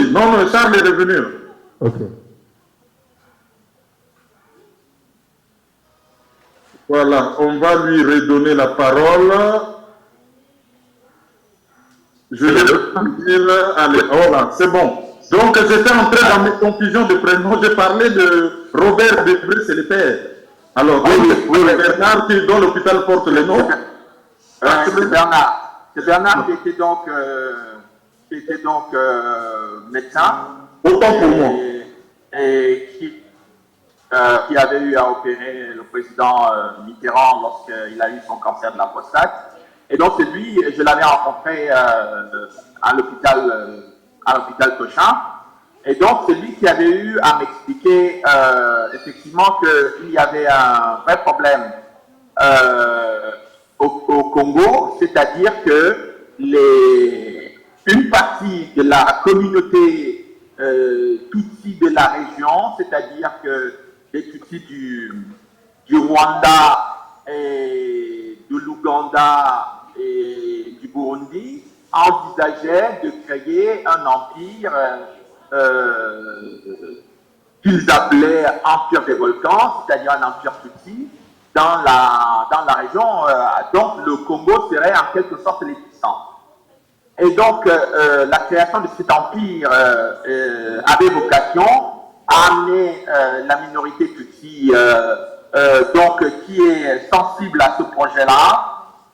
Oui, non, Charles est revenu. Ok. Voilà, on va lui redonner la parole. Je vais le dire. Allez, voilà, c'est bon. Donc, j'étais entré dans mes confusions de prénom. J'ai parlé de Robert Debré, c'est le père. Alors, oui, Bernard, dont l'hôpital porte le nom. C'est Bernard. C'est Bernard qui était donc, médecin. Autant pour moi. Et qui avait eu à opérer le président Mitterrand lorsqu'il a eu son cancer de la prostate. Et donc c'est lui, je l'avais rencontré à l'hôpital Cochin. Et donc c'est lui qui avait eu à m'expliquer effectivement qu'il y avait un vrai problème au Congo, c'est-à-dire que une partie de la communauté Tutsi de la région, c'est-à-dire que les Tutsis du Rwanda et de l'Ouganda et du Burundi envisageaient de créer un empire qu'ils appelaient Empire des volcans, c'est-à-dire un empire Tutsi, dans la région. Donc le Congo serait en quelque sorte l'épicentre. Et donc, la création de cet empire avait vocation à amener la minorité Tutsi, qui est sensible à ce projet-là,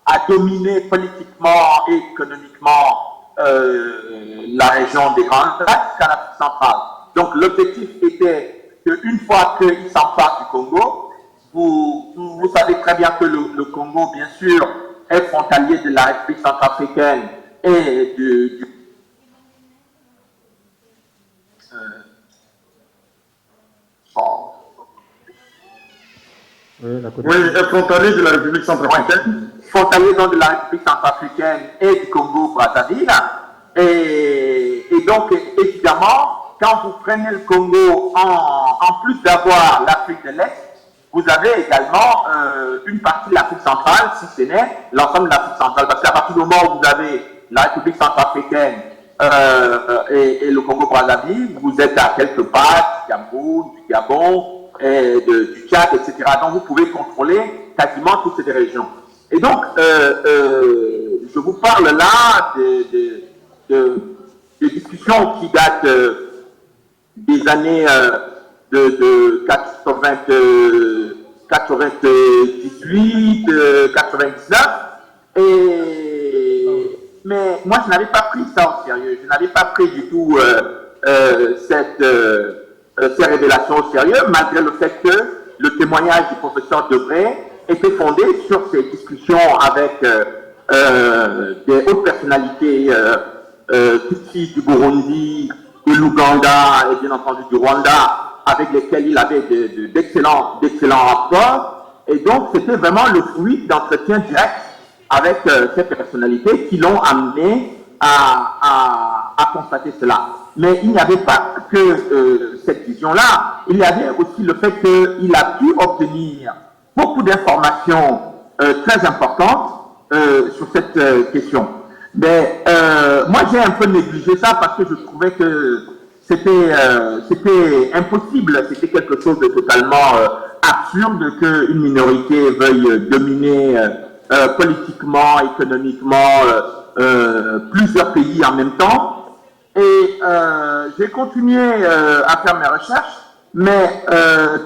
à dominer politiquement et économiquement la région des Grands Lacs jusqu'à l'Afrique centrale. Donc, l'objectif était qu'une fois qu'ils s'emparent du Congo, vous savez très bien que le Congo, bien sûr, est frontalier de la République centrafricaine et Oui, est frontalier de la République centrafricaine. Frontalier de la République centrafricaine et du Congo-Brazzaville. Et donc, évidemment, quand vous prenez le Congo, en plus d'avoir l'Afrique de l'Est, vous avez également une partie de l'Afrique centrale, si ce n'est l'ensemble de l'Afrique centrale. Parce qu'à partir du moment où vous avez la République centrafricaine et le Congo-Brazzaville, vous êtes à quelque part du Cameroun, du Gabon, du Tchad, etc. Donc vous pouvez contrôler quasiment toutes ces régions. Et donc, je vous parle là de discussions qui datent des années de 98, 99, mais moi je n'avais pas pris ça au sérieux, je n'avais pas pris du tout ces révélations au sérieux, malgré le fait que le témoignage du professeur Debré était fondé sur ces discussions avec des hautes personnalités Tutsi du Burundi, de l'Ouganda et bien entendu du Rwanda, avec lesquels il avait d'excellents rapports. Et donc, c'était vraiment le fruit d'entretiens directs avec ces personnalités qui l'ont amené à constater cela. Mais il n'y avait pas que cette vision-là, il y avait aussi le fait qu'il a pu obtenir beaucoup d'informations très importantes sur cette question. Mais moi, j'ai un peu négligé ça parce que je trouvais que c'était impossible, c'était quelque chose de totalement absurde qu'une minorité veuille dominer politiquement, économiquement plusieurs pays en même temps. Et j'ai continué à faire mes recherches, mais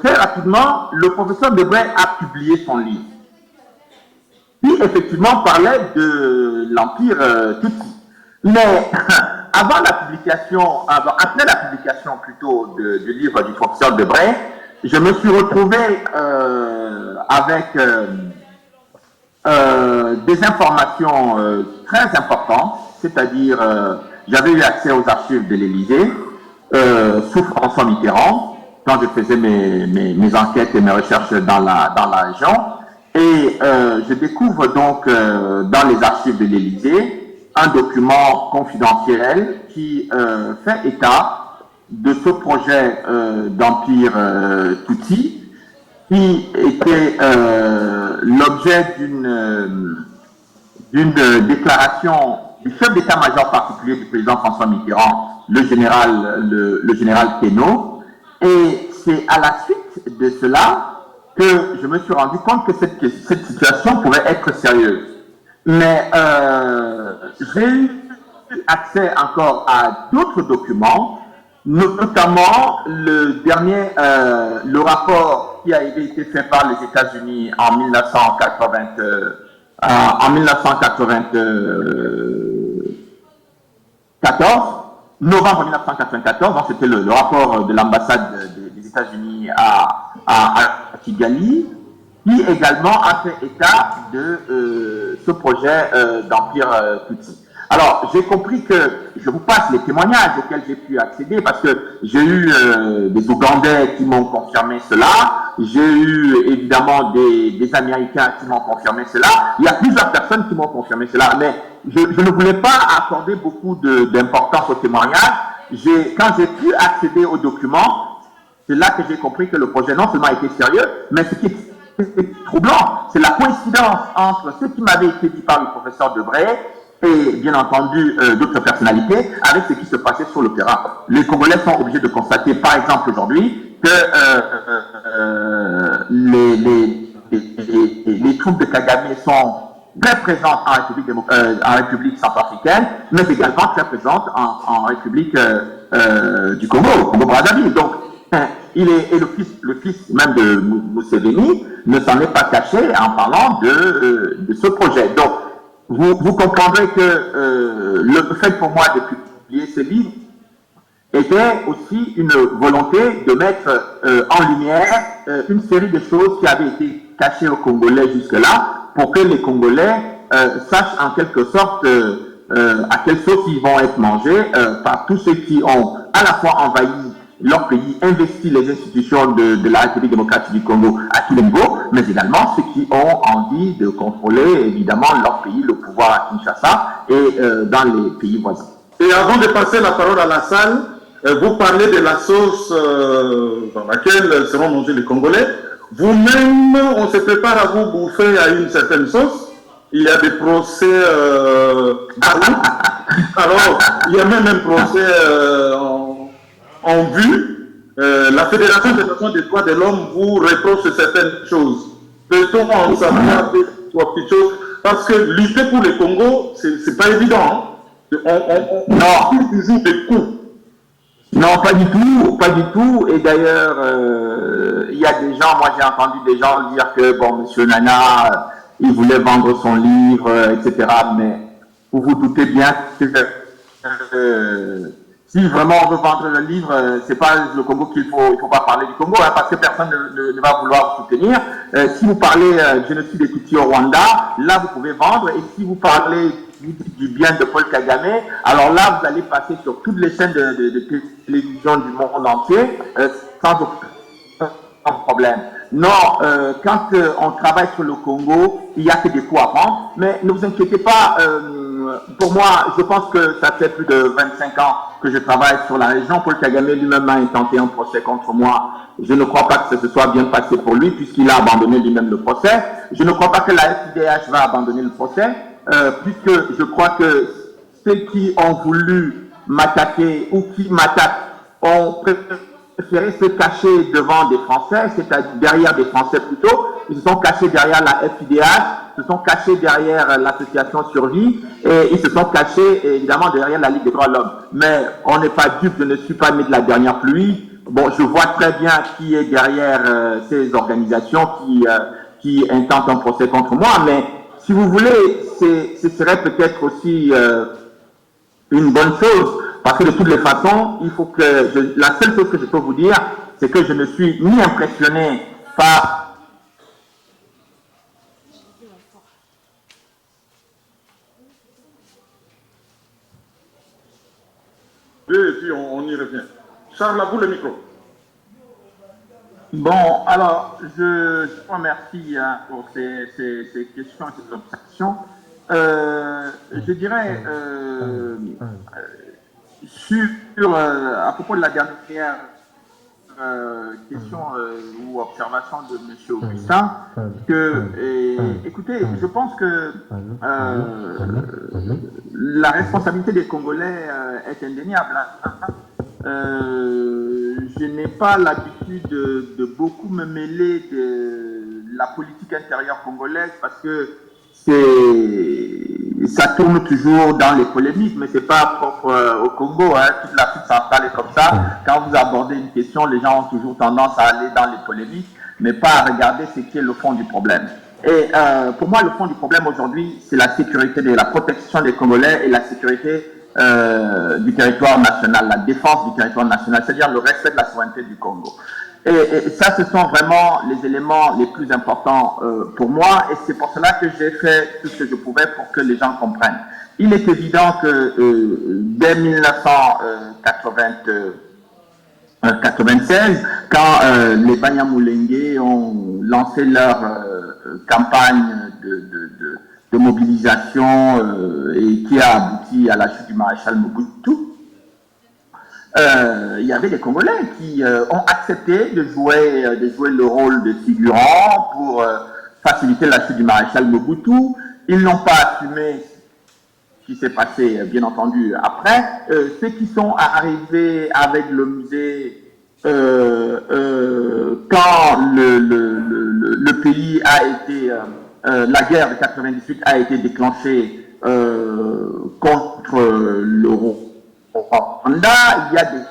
très rapidement, le professeur Debré a publié son livre, qui effectivement parlait de l'Empire Tutsi. Mais avant la publication, après la publication plutôt du livre du professeur Debré, je me suis retrouvé avec des informations très importantes, c'est-à-dire j'avais eu accès aux archives de l'Élysée sous François Mitterrand, quand je faisais mes enquêtes et mes recherches dans la région. Et je découvre donc dans les archives de l'Élysée un document confidentiel qui fait état de ce projet d'empire Tutsi, qui était l'objet d'une déclaration du chef d'état-major particulier du président François Mitterrand le général Teno. Et c'est à la suite de cela que je me suis rendu compte que cette situation pourrait être sérieuse. Mais j'ai eu accès encore à d'autres documents, notamment le rapport qui a été fait par les États-Unis en 1994, novembre 1994, donc c'était le rapport de l'ambassade des États-Unis à Kigali, qui également a fait état de ce projet d'empire Tutsi. Alors, j'ai compris que, je vous passe les témoignages auxquels j'ai pu accéder, parce que j'ai eu des Ougandais qui m'ont confirmé cela, j'ai eu évidemment des Américains qui m'ont confirmé cela, il y a plusieurs personnes qui m'ont confirmé cela, mais je ne voulais pas accorder beaucoup d'importance aux témoignages. Quand j'ai pu accéder aux documents, c'est là que j'ai compris que le projet non seulement était sérieux, mais ce qui est troublant, c'est la coïncidence entre ce qui m'avait été dit par le professeur Debré et bien entendu d'autres personnalités avec ce qui se passait sur le terrain. Les Congolais sont obligés de constater, par exemple aujourd'hui, que les troupes de Kagame sont très présentes en République centrafricaine, mais également très présentes en République du Congo, Congo-Brazzaville. Donc, et le fils même de Museveni ne s'en est pas caché en parlant de ce projet. Donc, vous comprendrez que le fait pour moi de publier ce livre était aussi une volonté de mettre en lumière une série de choses qui avaient été cachées aux Congolais jusque-là, pour que les Congolais sachent en quelque sorte à quelle sauce ils vont être mangés par tous ceux qui ont à la fois envahi leur pays, investi les institutions de la République démocratique du Congo à tous les niveaux, mais également ceux qui ont envie de contrôler évidemment leur pays, le pouvoir à Kinshasa et dans les pays voisins. Et avant de passer la parole à la salle, vous parlez de la sauce dans laquelle seront mangés les Congolais. Vous-même, on se prépare à vous bouffer à une certaine sauce. Il y a des procès alors, il y a même un procès en vue. La Fédération des Nations des droits de l'homme vous reproche certaines choses. Peut-on en savoir deux, trois petites choses? Parce que lutter pour le Congo, c'est pas évident. Hein. On toujours des coups. Non, pas du tout. Et d'ailleurs, il y a des gens, moi j'ai entendu des gens dire que, bon, M. Nana, il voulait vendre son livre, etc. Mais vous vous doutez bien que si vraiment on veut vendre le livre, c'est pas le Congo il faut pas parler du Congo, hein, parce que personne ne va vouloir vous soutenir. Si vous parlez génocide des Tutsis au Rwanda, là vous pouvez vendre. Et si vous parlez du bien de Paul Kagame, alors là vous allez passer sur toutes les chaînes de télévision du monde entier sans aucun problème. Non, quand on travaille sur le Congo, il n'y a que des coups à prendre, mais ne vous inquiétez pas, pour moi, je pense que ça fait plus de 25 ans que je travaille sur la région. Paul Kagame lui-même a intenté un procès contre moi. Je ne crois pas que ça se soit bien passé pour lui, puisqu'il a abandonné lui-même le procès. Je ne crois pas que la FIDH va abandonner le procès, puisque je crois que ceux qui ont voulu m'attaquer ou qui m'attaquent ont préféré se cacher devant des Français, c'est-à-dire derrière des Français plutôt. Ils se sont cachés derrière la FIDH, se sont cachés derrière l'association Survie, et ils se sont cachés évidemment derrière la Ligue des droits de l'homme. Mais on n'est pas dupe, je ne suis pas né de la dernière pluie. Bon, je vois très bien qui est derrière ces organisations qui intentent un procès contre moi, mais si vous voulez, ce serait peut-être aussi une bonne chose, parce que de toutes les façons, il faut que la seule chose que je peux vous dire, c'est que je ne suis ni impressionné par Et puis on y revient. Charles, à vous le micro. Bon, alors, je vous remercie pour ces questions et ces observations. Je dirais, à propos de la dernière question ou observation de M. Augustin que, écoutez, je pense que la responsabilité des Congolais est indéniable. Je n'ai pas l'habitude de beaucoup me mêler de la politique intérieure congolaise parce que ça tourne toujours dans les polémiques, mais c'est pas propre au Congo. Hein. Toute l'Afrique centrale est comme ça. Quand vous abordez une question, les gens ont toujours tendance à aller dans les polémiques, mais pas à regarder ce qui est le fond du problème. Et pour moi, le fond du problème aujourd'hui, c'est la sécurité, la protection des Congolais et la sécurité du territoire national, la défense du territoire national, c'est-à-dire le respect de la souveraineté du Congo. Et ça, ce sont vraiment les éléments les plus importants pour moi, et c'est pour cela que j'ai fait tout ce que je pouvais pour que les gens comprennent. Il est évident que dès 1996, quand les Banyamulenge ont lancé leur campagne de mobilisation et qui a abouti à la chute du maréchal Mobutu, il y avait des Congolais qui ont accepté de jouer le rôle de figurant pour faciliter la chute du maréchal Mobutu. Ils n'ont pas assumé ce qui s'est passé, bien entendu, après. Ceux qui sont arrivés avec le musée quand le pays a été... la guerre de 98 a été déclenchée contre le Rwanda. Il y a des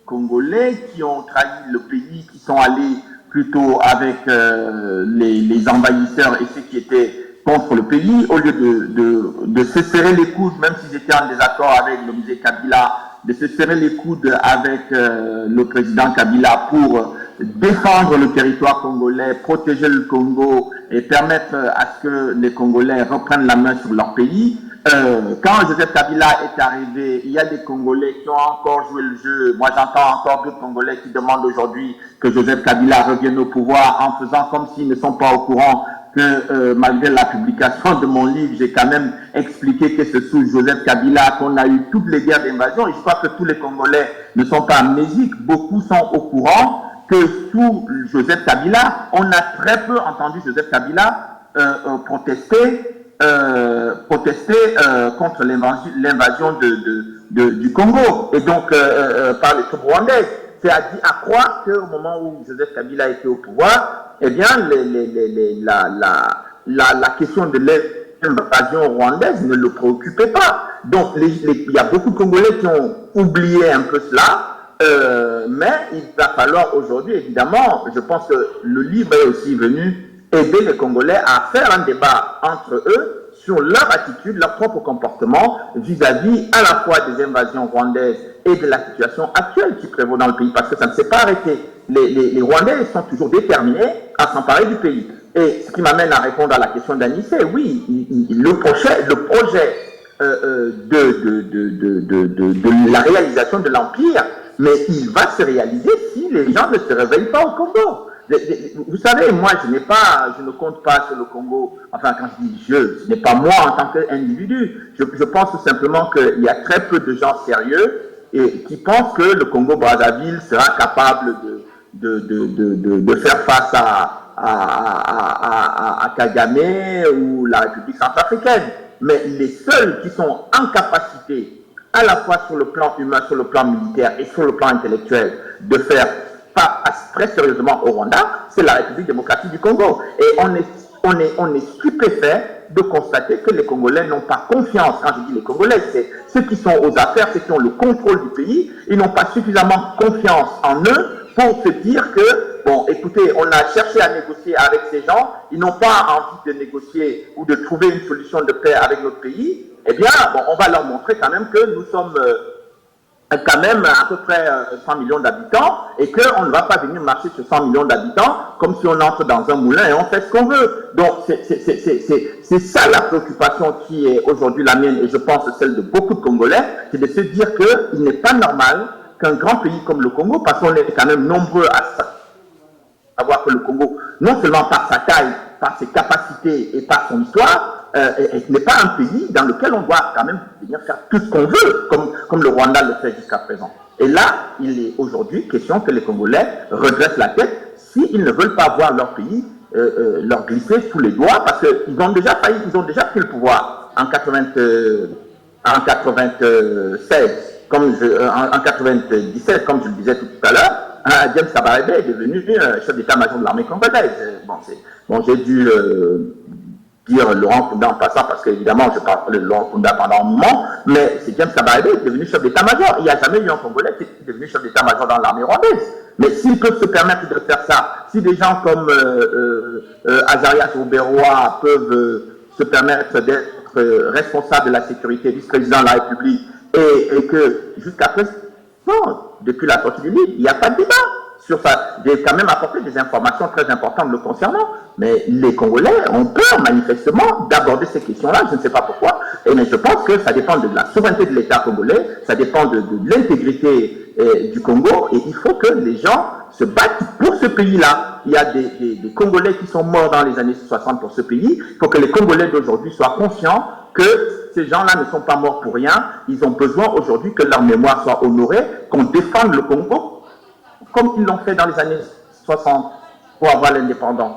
Congolais qui ont trahi le pays, qui sont allés plutôt avec les envahisseurs et ceux qui étaient contre le pays, au lieu de se serrer les coudes, même s'ils étaient en désaccord avec le musée Kabila, de se serrer les coudes avec le président Kabila pour défendre le territoire congolais, protéger le Congo et permettre à ce que les Congolais reprennent la main sur leur pays. Quand Joseph Kabila est arrivé, il y a des Congolais qui ont encore joué le jeu. Moi, j'entends encore d'autres Congolais qui demandent aujourd'hui que Joseph Kabila revienne au pouvoir en faisant comme s'ils ne sont pas au courant que malgré la publication de mon livre, j'ai quand même expliqué que c'est sous Joseph Kabila qu'on a eu toutes les guerres d'invasion. Et je crois que tous les Congolais ne sont pas amnésiques. Beaucoup sont au courant que sous Joseph Kabila, on a très peu entendu Joseph Kabila protester contre l'invasion du Congo et donc par les troupes rwandaises. C'est à croire qu'au moment où Joseph Kabila était au pouvoir, eh bien, la question de l'invasion rwandaise ne le préoccupait pas. Donc, il y a beaucoup de Congolais qui ont oublié un peu cela. Mais il va falloir aujourd'hui, évidemment, je pense que le livre est aussi venu aider les Congolais à faire un débat entre eux sur leur attitude, leur propre comportement vis-à-vis à la fois des invasions rwandaises et de la situation actuelle qui prévaut dans le pays, parce que ça ne s'est pas arrêté. Les Rwandais sont toujours déterminés à s'emparer du pays. Et ce qui m'amène à répondre à la question d'Anissé, oui, le projet de la réalisation de l'Empire, mais il va se réaliser si les gens ne se réveillent pas au Congo. Vous savez, moi, je ne compte pas sur le Congo. Enfin, quand je dis ce n'est pas moi en tant qu'individu. Je pense tout simplement qu'il y a très peu de gens sérieux et qui pensent que le Congo-Brazzaville sera capable de faire face à Kagame ou la République centrafricaine. Mais les seuls qui sont en capacité, à la fois sur le plan humain, sur le plan militaire et sur le plan intellectuel, de faire très sérieusement au Rwanda, c'est la République démocratique du Congo. Et on est stupéfait de constater que les Congolais n'ont pas confiance. Quand je dis les Congolais, c'est ceux qui sont aux affaires, ceux qui ont le contrôle du pays. Ils n'ont pas suffisamment confiance en eux pour se dire que, bon, écoutez, on a cherché à négocier avec ces gens, ils n'ont pas envie de négocier ou de trouver une solution de paix avec notre pays. Eh bien, bon, on va leur montrer quand même que nous sommes quand même à peu près 100 millions d'habitants et qu'on ne va pas venir marcher sur 100 millions d'habitants comme si on entre dans un moulin et on fait ce qu'on veut. Donc c'est ça la préoccupation qui est aujourd'hui la mienne et je pense celle de beaucoup de Congolais, c'est de se dire qu'il n'est pas normal qu'un grand pays comme le Congo, parce qu'on est quand même nombreux à savoir que le Congo, non seulement par sa taille, par ses capacités et par son histoire, n'est pas un pays dans lequel on doit quand même venir faire tout ce qu'on veut, comme le Rwanda le fait jusqu'à présent. Et là, il est aujourd'hui question que les Congolais redressent la tête s'ils ne veulent pas voir leur pays leur glisser sous les doigts, parce qu'ils ont déjà failli, ils ont déjà pris le pouvoir en 96, en 97, comme je le disais tout à l'heure. James Kabarebe est devenu chef d'état-major de l'armée congolaise. Bon, j'ai dû dire Laurent Kunda en passant, parce qu'évidemment, je parle de Laurent Kunda pendant un moment, mais c'est James Kabarebe qui est devenu chef d'état-major. Il n'y a jamais eu un Congolais qui est devenu chef d'état-major dans l'armée rwandaise. Mais s'ils peuvent se permettre de faire ça, si des gens comme Azarias Rouberois peuvent se permettre d'être responsables de la sécurité, vice-président de la République, et que jusqu'à présent, depuis la sortie du livre, il n'y a pas de débat sur ça. J'ai quand même apporté des informations très importantes le concernant, mais les Congolais ont peur manifestement d'aborder ces questions-là, je ne sais pas pourquoi, mais je pense que ça dépend de la souveraineté de l'État congolais, ça dépend de l'intégrité du Congo, et il faut que les gens se battent pour ce pays-là. Il y a des Congolais qui sont morts dans les années 60 pour ce pays, il faut que les Congolais d'aujourd'hui soient conscients que ces gens-là ne sont pas morts pour rien, ils ont besoin aujourd'hui que leur mémoire soit honorée, qu'on défende le Congo, comme ils l'ont fait dans les années 60 pour avoir l'indépendance.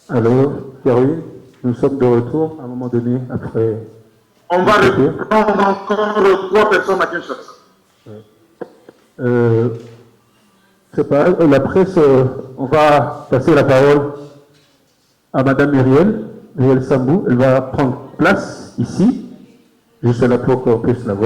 Alors, Thierry, nous sommes de retour à un moment donné après. On va reprendre encore 3 personnes à Kinshasa. C'est pas la presse, on va passer la parole à Madame Myriel Sambou. Elle va prendre place ici. Je suis là pour qu'on puisse la voir.